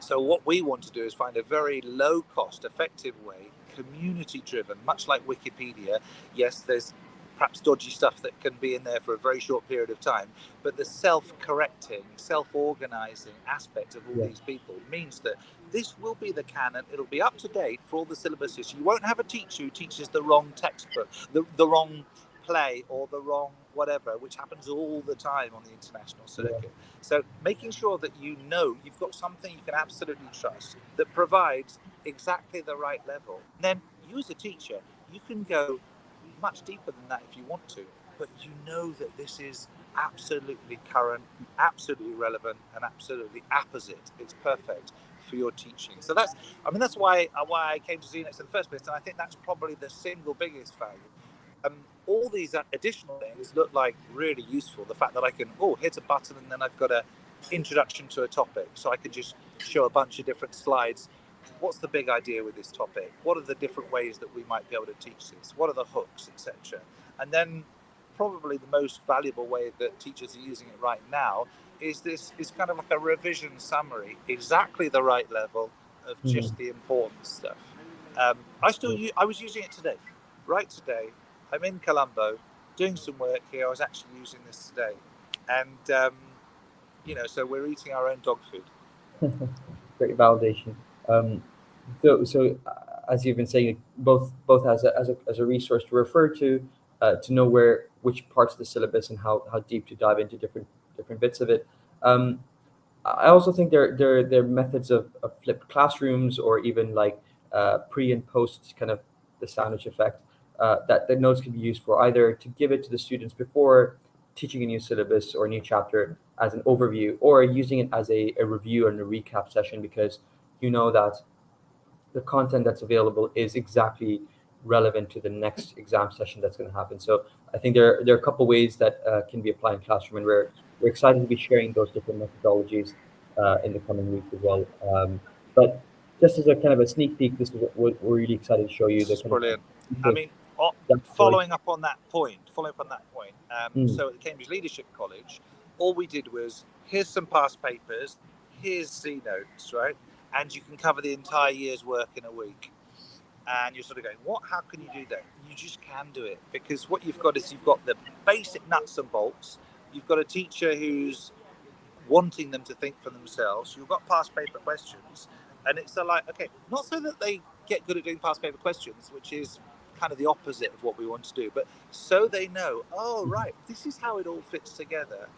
So what we want to do is find a very low-cost, effective way, community-driven, much like Wikipedia. Yes, there's perhaps dodgy stuff that can be in there for a very short period of time, but the self-correcting, self-organizing aspect of all these people means that this will be the canon. It'll be up to date for all the syllabuses. You won't have a teacher who teaches the wrong textbook, the wrong play, or the wrong whatever, which happens all the time on the international circuit. So making sure that you've got something you can absolutely trust that provides exactly the right level. And then you as a teacher, you can go much deeper than that if you want to, but you know that this is absolutely current, absolutely relevant, and absolutely apposite. It's perfect for your teaching. So that's why I came to ZNotes in the first place, and I think that's probably the single biggest value. All these additional things look like really useful. The fact that I can hit a button and then I've got an introduction to a topic, so I can just show a bunch of different slides. What's the big idea with this topic? What are the different ways that we might be able to teach this? What are the hooks, etc.? And then probably the most valuable way that teachers are using it right now is kind of like a revision summary, exactly the right level of just the important stuff. I was using it today, right today. I'm in Colombo doing some work here. I was actually using this today, and so we're eating our own dog food. Great validation. As you've been saying, both as a resource to refer to know which parts of the syllabus and how deep to dive into different bits of it. I also think there are methods of flipped classrooms, or even like pre and post, kind of the sandwich effect, that the notes can be used for, either to give it to the students before teaching a new syllabus or a new chapter as an overview, or using it as a review and a recap session, because you know that the content that's available is exactly relevant to the next exam session that's going to happen. So I think there are a couple ways that can be applied in classroom, and we're excited to be sharing those different methodologies in the coming weeks as well. But just as a kind of a sneak peek, this is what we're really excited to show you, This the is kind of brilliant. I deeper mean, dashboard. following up on that point, Mm, so at the Cambridge Leadership College, all we did was, here's some past papers, here's ZNotes, right? And you can cover the entire year's work in a week. And you're sort of going, what? How can you do that? You just can do it, because what you've got is you've got the basic nuts and bolts. You've got a teacher who's wanting them to think for themselves. You've got past paper questions, and it's like, okay, not so that they get good at doing past paper questions, which is kind of the opposite of what we want to do, but so they know, oh mhm, right, this is how it all fits together.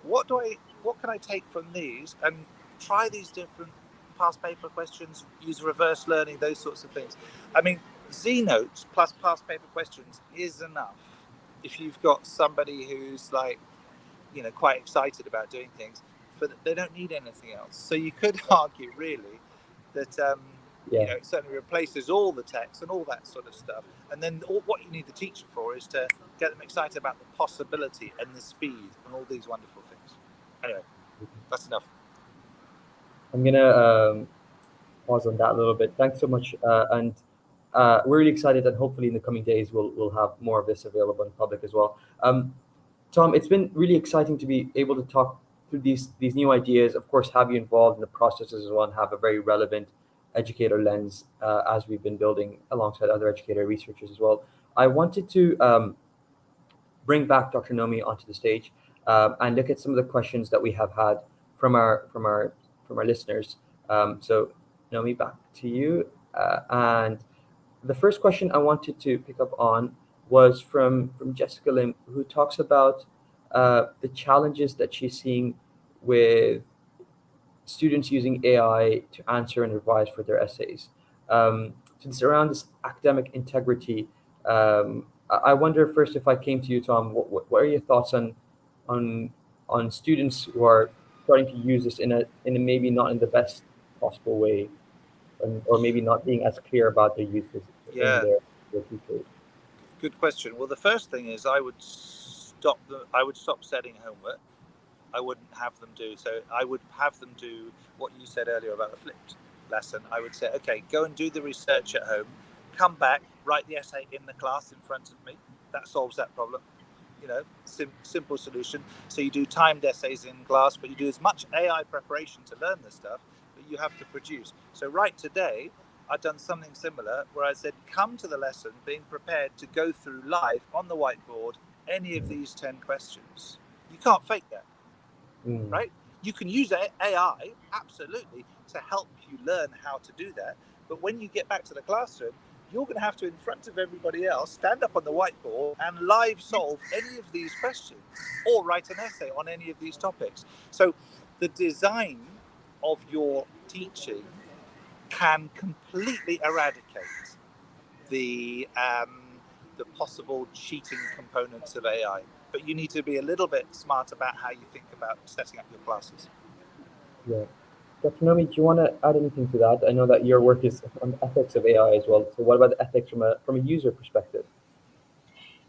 What can I take from these and try these different past paper questions, use reverse learning, those sorts of things. I mean, Z notes plus past paper questions is enough if you've got somebody who's like, quite excited about doing things, but they don't need anything else. So you could argue really that yeah. it certainly replaces all the text and all that sort of stuff. And then what you need the teacher for is to get them excited about the possibility and the speed and all these wonderful things. Anyway, that's enough. I'm gonna pause on that a little bit. Thanks so much, and we're really excited, and hopefully in the coming days we'll have more of this available in public as well. Tom, it's been really exciting to be able to talk through these new ideas. Of course, have you involved in the processes as well, and have a very relevant educator lens as we've been building alongside other educator researchers as well. I wanted to bring back Dr. Nomi onto the stage and look at some of the questions that we have had from our listeners. So, Nomi, back to you. And the first question I wanted to pick up on was from Jessica Lim, who talks about the challenges that she's seeing with students using AI to answer and revise for their essays. Since around this academic integrity, I wonder first, if I came to you, Tom, what are your thoughts on on students who are starting to use this in a maybe not in the best possible way, or maybe not being as clear about their uses in Yeah, their teachers? good question. Well, the first thing is I would stop setting homework. I wouldn't have them do. So I would have them do what you said earlier about the flipped lesson. I would say, okay, go and do the research at home, come back, write the essay in the class in front of me. That solves that problem. Simple solution. So you do timed essays in class, but you do as much AI preparation to learn the stuff that you have to produce. So right today, I've done something similar where I said, come to the lesson being prepared to go through live on the whiteboard any of these 10 questions. You can't fake that, Mm, right? You can use AI absolutely to help you learn how to do that. But when you get back to the classroom, you're going to have to, in front of everybody else, stand up on the whiteboard and live solve any of these questions or write an essay on any of these topics. So the design of your teaching can completely eradicate the possible cheating components of AI. But you need to be a little bit smart about how you think about setting up your classes. yeah. Dr. Nomi, do you want to add anything to that? I know that your work is on the ethics of AI as well. So what about the ethics from a user perspective?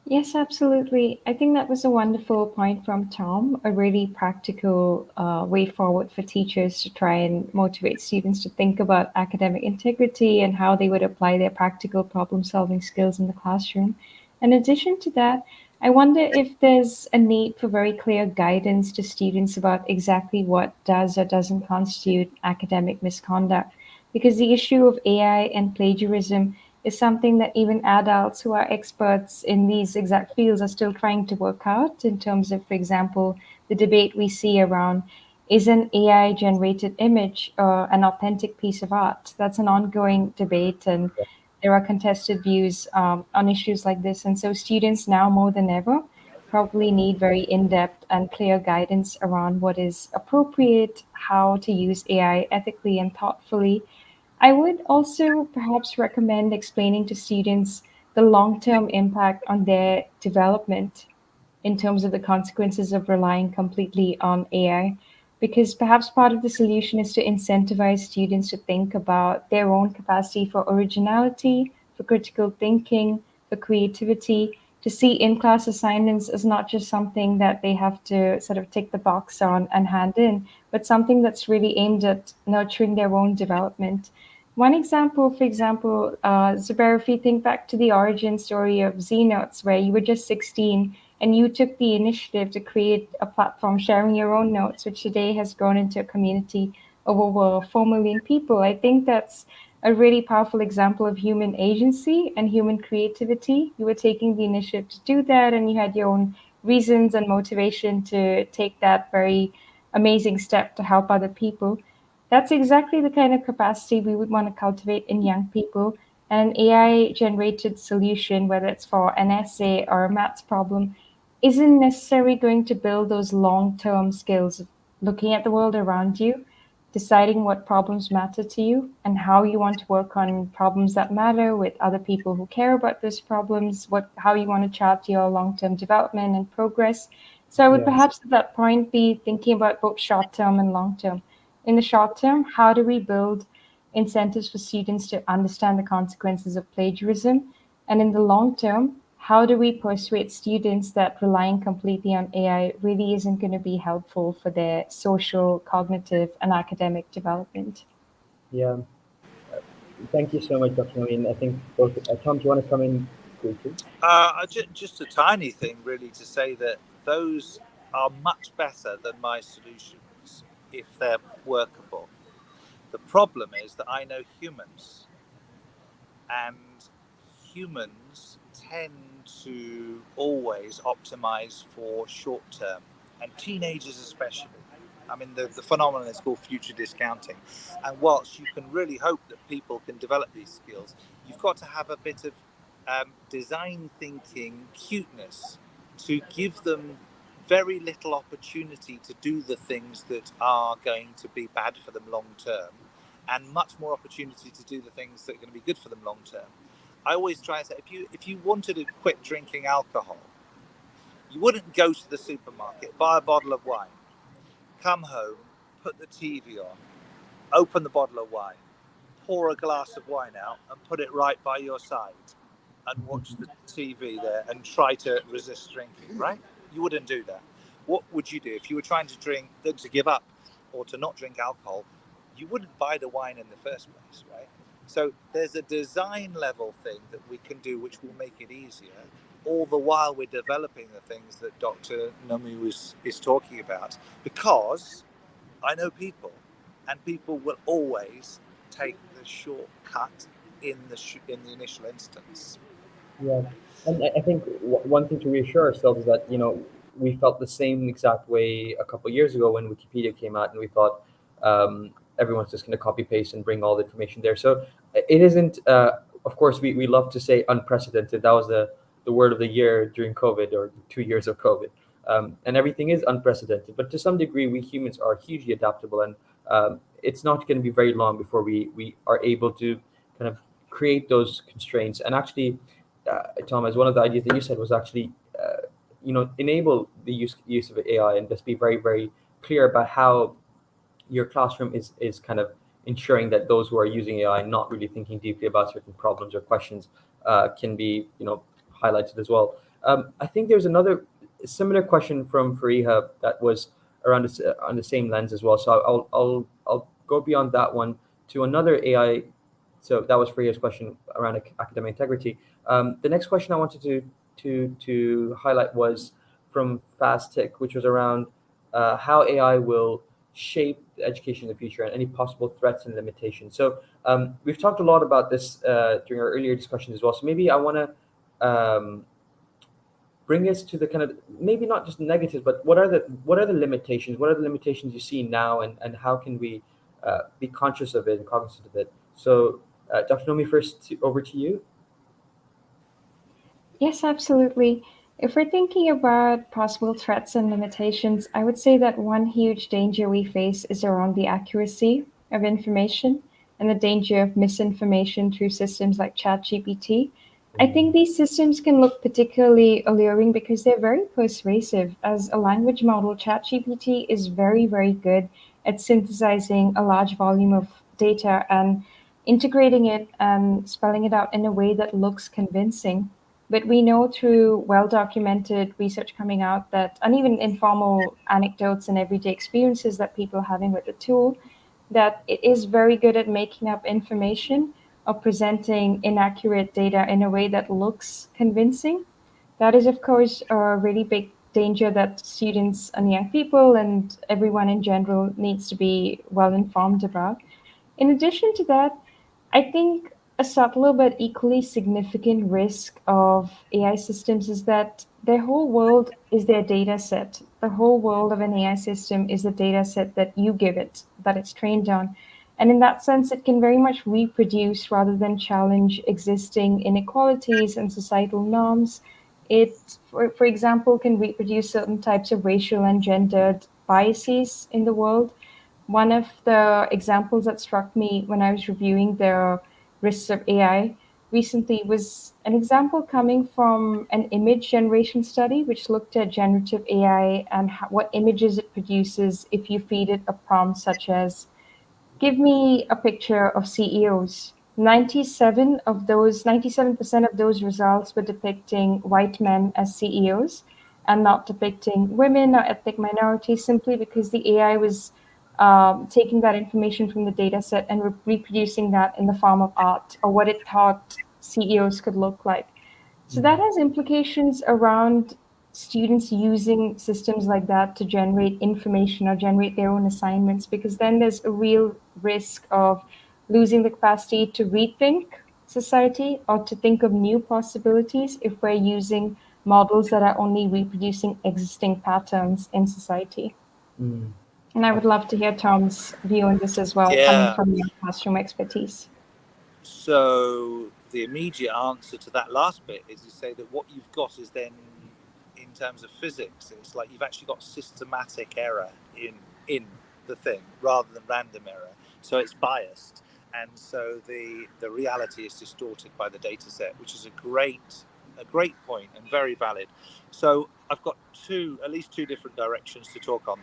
Yes, absolutely. I think that was a wonderful point from Tom, a really practical way forward for teachers to try and motivate students to think about academic integrity and how they would apply their practical problem solving skills in the classroom. In addition to that, I wonder if there's a need for very clear guidance to students about exactly what does or doesn't constitute academic misconduct, because the issue of AI and plagiarism is something that even adults who are experts in these exact fields are still trying to work out in terms of, for example, the debate we see around, is an AI generated image an authentic piece of art? That's an ongoing debate, and there are contested views on issues like this. And so students now more than ever probably need very in-depth and clear guidance around what is appropriate, how to use AI ethically and thoughtfully. I would also perhaps recommend explaining to students the long term impact on their development. in terms of the consequences of relying completely on AI. Because perhaps part of the solution is to incentivize students to think about their own capacity for originality, for critical thinking, for creativity, to see in class assignments as not just something that they have to sort of tick the box on and hand in, but something that's really aimed at nurturing their own development. One example, for example, Zubair, if you think back to the origin story of ZNotes, where you were just 16 and you took the initiative to create a platform sharing your own notes, which today has grown into a community of over 4 million people. I think that's a really powerful example of human agency and human creativity. You were taking the initiative to do that, and you had your own reasons and motivation to take that very amazing step to help other people. That's exactly the kind of capacity we would want to cultivate in young people. And an AI generated solution, whether it's for an essay or a maths problem, isn't necessarily going to build those long term skills of looking at the world around you, deciding what problems matter to you, and how you want to work on problems that matter with other people who care about those problems, how you want to chart your long term development and progress. So I would Yeah. perhaps at that point be thinking about both short term and long term. In the short term, how do we build incentives for students to understand the consequences of plagiarism? And in the long term, how do we persuade students that relying completely on AI really isn't going to be helpful for their social, cognitive, and academic development? Yeah. Thank you so much, Dr. Nomi. I think both Tom, do you want to come in quickly? Just a tiny thing, really, to say that those are much better than my solutions if they're workable. The problem is that I know humans, and humans tend to always optimize for short term, and teenagers especially. I mean, the phenomenon is called future discounting. And whilst you can really hope that people can develop these skills, you've got to have a bit of design thinking cuteness to give them very little opportunity to do the things that are going to be bad for them long term, and much more opportunity to do the things that are going to be good for them long term. I always try and say, if you wanted to quit drinking alcohol, you wouldn't go to the supermarket, buy a bottle of wine, come home, put the TV on, open the bottle of wine, pour a glass of wine out and put it right by your side and watch the TV there and try to resist drinking, right? You wouldn't do that. What would you do if you were trying to give up or to not drink alcohol? You wouldn't buy the wine in the first place, right? So there's a design level thing that we can do which will make it easier, all the while we're developing the things that Dr. Nomi is talking about, because I know people, and people will always take the shortcut in the initial instance. Yeah, and I think one thing to reassure ourselves is that we felt the same exact way a couple of years ago when Wikipedia came out, and we thought everyone's just going to copy paste and bring all the information there. So it isn't. Of course, we love to say unprecedented. That was the word of the year during COVID, or 2 years of COVID, and everything is unprecedented. But to some degree, we humans are hugely adaptable, and it's not going to be very long before we are able to kind of create those constraints. And actually, Thomas, one of the ideas that you said was actually, enable the use of AI and just be very, very clear about how your classroom is kind of ensuring that those who are using AI, not really thinking deeply about certain problems or questions, can be, highlighted as well. I think there's another similar question from Fariha that was around on the same lens as well. So I'll go beyond that one to another AI. So that was Fariha's question around academic integrity. The next question I wanted to highlight was from Fast Tick, which was around how AI will shape the education in the future and any possible threats and limitations. So we've talked a lot about this during our earlier discussions as well. So maybe I want to bring us to the kind of, maybe not just negatives, but what are the limitations? What are the limitations you see now, and how can we be conscious of it and cognizant of it? So Dr. Nomi, first over to you. Yes, absolutely. If we're thinking about possible threats and limitations, I would say that one huge danger we face is around the accuracy of information and the danger of misinformation through systems like ChatGPT. I think these systems can look particularly alluring because they're very persuasive. As a language model, ChatGPT is very, very good at synthesizing a large volume of data and integrating it and spelling it out in a way that looks convincing. But we know through well documented research coming out that, and even informal anecdotes and everyday experiences that people are having with the tool, that it is very good at making up information or presenting inaccurate data in a way that looks convincing. That is, of course, a really big danger that students and young people and everyone in general needs to be well informed about. In addition to that, I think a subtle but equally significant risk of AI systems is that their whole world is their data set. The whole world of an AI system is the data set that you give it, that it's trained on. And in that sense, it can very much reproduce rather than challenge existing inequalities and societal norms. It, for example, can reproduce certain types of racial and gendered biases in the world. One of the examples that struck me when I was reviewing the risks of AI recently was an example coming from an image generation study, which looked at generative AI and what images it produces if you feed it a prompt such as give me a picture of CEOs. 97% of those results were depicting white men as CEOs and not depicting women or ethnic minorities simply because the AI was taking that information from the data set and reproducing that in the form of art or what it thought CEOs could look like. So that has implications around students using systems like that to generate information or generate their own assignments, because then there's a real risk of losing the capacity to rethink society or to think of new possibilities if we're using models that are only reproducing existing patterns in society. Mm. And I would love to hear Tom's view on this as well, coming Yeah. from your classroom expertise. So the immediate answer to that last bit is you say that what you've got is then, in terms of physics, it's like you've actually got systematic error in the thing rather than random error. So it's biased, and so the reality is distorted by the data set, which is a great point and very valid. So I've got at least two different directions to talk on.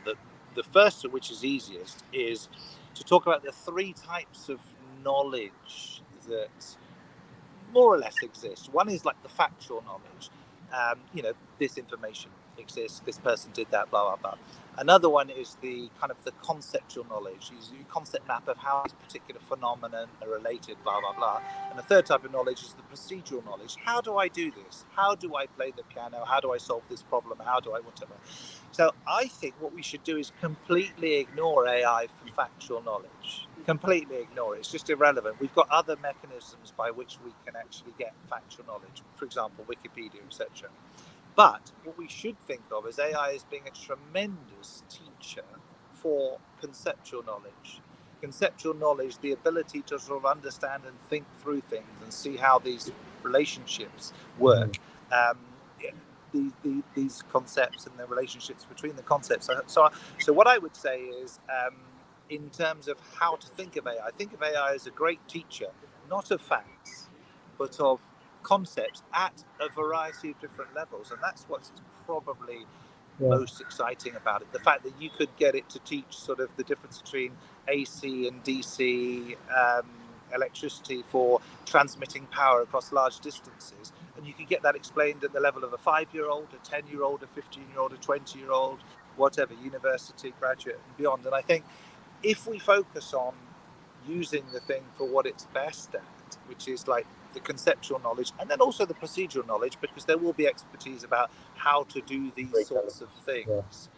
The first, which is easiest, is to talk about the three types of knowledge that more or less exist. One is like the factual knowledge. This information exists, this person did that, blah, blah, blah. Another one is the kind of the conceptual knowledge, the concept map of how this particular phenomenon are related, blah, blah, blah. And the third type of knowledge is the procedural knowledge. How do I do this? How do I play the piano? How do I solve this problem? How do I whatever? So I think what we should do is completely ignore AI for factual knowledge. Completely ignore it. It's just irrelevant. We've got other mechanisms by which we can actually get factual knowledge, for example, Wikipedia, etc. But what we should think of as AI as being a tremendous teacher for conceptual knowledge. Conceptual knowledge, the ability to sort of understand and think through things and see how these relationships work. These concepts and the relationships between the concepts. So what I would say is, in terms of how to think of AI, think of AI as a great teacher, not of facts, but of concepts at a variety of different levels. And that's what's probably most exciting about it. The fact that you could get it to teach sort of the difference between AC and DC electricity for transmitting power across large distances. And you can get that explained at the level of a 5-year-old, a 10-year-old, a 15-year-old, a 20-year-old, whatever, university graduate and beyond. And I think if we focus on using the thing for what it's best at, which is like the conceptual knowledge and then also the procedural knowledge, because there will be expertise about how to do these sorts of things,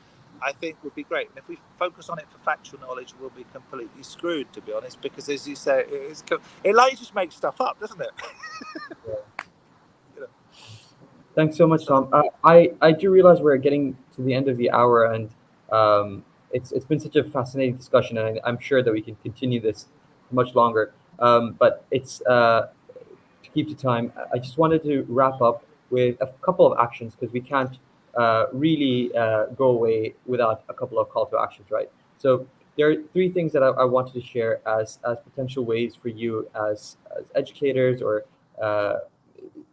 I think would be great. And if we focus on it for factual knowledge, we'll be completely screwed, to be honest, because as you say, it just makes stuff up, doesn't it? Thanks so much, Tom. I do realize we're getting to the end of the hour, and it's been such a fascinating discussion, and I'm sure that we can continue this much longer. But it's to keep to time, I just wanted to wrap up with a couple of actions because we can't really go away without a couple of call to actions, right? So there are three things that I wanted to share as potential ways for you as educators or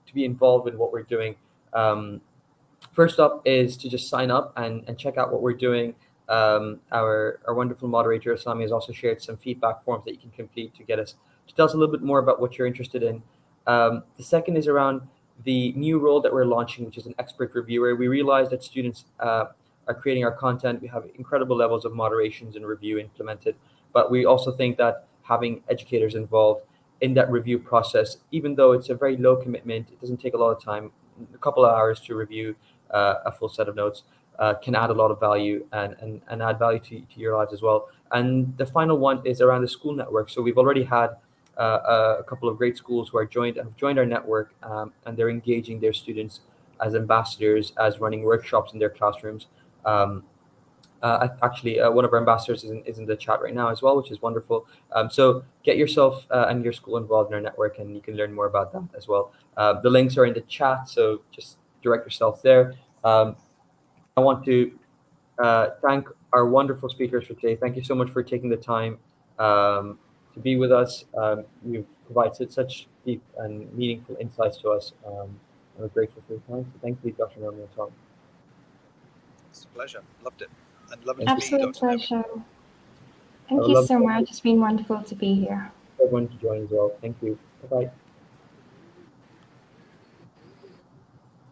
to be involved in what we're doing, first up is to just sign up and check out what we're doing. Our wonderful moderator Asami has also shared some feedback forms that you can complete to tell us a little bit more about what you're interested in. The second is around the new role that we're launching, which is an expert reviewer. We realize that students are creating our content. We have incredible levels of moderations and review implemented, but we also think that having educators involved in that review process, even though it's a very low commitment, it doesn't take a lot of time, a couple of hours to review a full set of notes, can add a lot of value and add value to your lives as well. And the final one is around the school network. So we've already had a couple of great schools who have joined our network, and they're engaging their students as ambassadors, as running workshops in their classrooms. Actually, one of our ambassadors is in the chat right now as well, which is wonderful. So get yourself and your school involved in our network, and you can learn more about that as well. The links are in the chat, so just direct yourself there. I want to thank our wonderful speakers for today. Thank you so much for taking the time to be with us. You've provided such deep and meaningful insights to us. I'm grateful for your time. So thank you, Dr. Nomi and Tom. It's a pleasure. Loved it. And lovely Absolute to meet you, Dr. pleasure. Thank you so much. It's been wonderful to be here. Everyone to join as well. Thank you. Bye-bye.